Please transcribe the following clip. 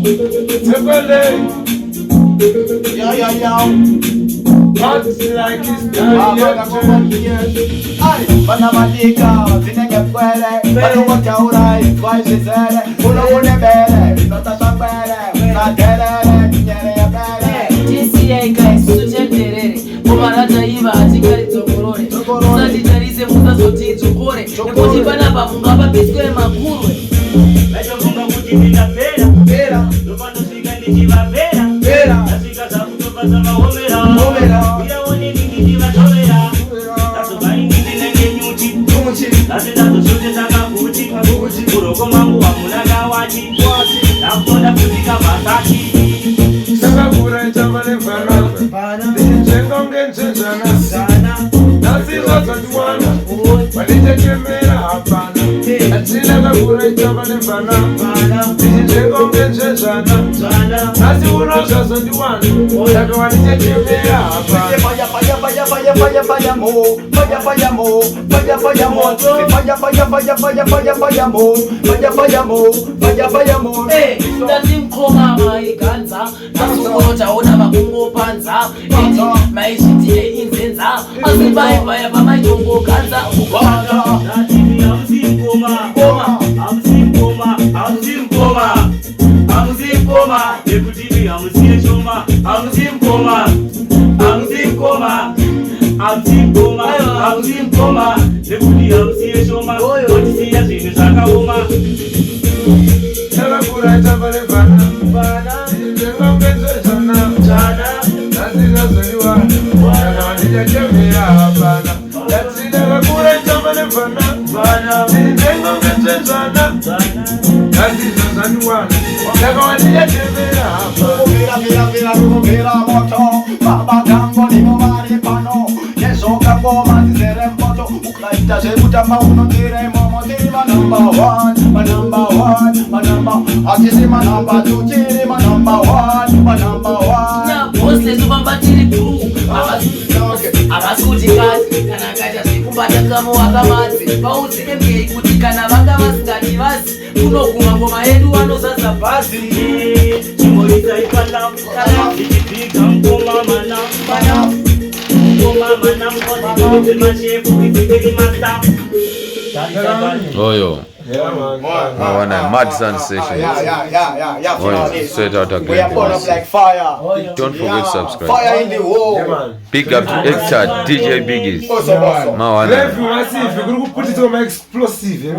Hot like it's time. Panamatica, Zinega Puere, Panamaca Urai, Quasi Zere, Uno Bere, Nota Sapere, Natere, Niere Bere. TCA guys, Sujentere, Pomarata Iva, Tigari Tokorone, Sagitarize Musa Soti Tokore, Kojibana Bangaba Bisque Makure. Meto Bunga Mutimina Pera, Pera, Lupano Sigani Jiva Pera, Pera, Asica Samuto Pasama Homera, Homera, we are only in Jiva Homera. That's a buying in the Nuchi, that's another Sutaka Puti, Uroko Mamu, Amulaga Wachi, after the Putika Mataki. Sakura Jamale Fana, Jengong and Jana, Nazi Lazatuana, Malita Kemera Hapana, and Sinagura Jamale Fana, Jengong and Jana, Nazi Uros as a one, Yakwani Kemera Hapana. Fire mo, fire mo, fire fire mo, fire mo. Hey, ndazimkhoma mayiganza, nasukoja ona makungo panza, eti maishiti inzenza, asibayibaya bamajongo kanza ukwanda. Natimi amzimkoma, amzimkoma, ekutimi amziyeshoma, amzimkoma, ekudi amziyeshoma, otisiya zvinhu zvakaoma. Sakura Jamale Fana, Jengong and Jana, Nazi Lazatuana, Malita Kemera Hapana, and Sinagura Jamale Fana, Jengong and Jana, Nazi Lazatuana, Yakwani Kemera Hapana. Vera moto, Baba Tango di Mari Pano, Yesoka Boma Zere Moto, Ukaita Zebuta Mauno Tire Momo Tiri my number one, my Akisi my number two, Tiri my number one. Na posle subamba tiri puru, abasuti kazi, kana kaja sikubata kama wakamazi, pauzi MK kutikana vanga maskati vazi, kunokuma ngoma yedu wano sasa basi. Chimolisa ipanda mkala, ikipiga mkoma mana, mkoni mashefu, ikipili masta. Oyo. One mad sun session. Yeah. Straight out of We are born up like fire. Don't forget to subscribe. Fire in the wall. Big up to Extra DJ Biggies. Awesome. Mawana. Leve massive, o grupo put it on explosive.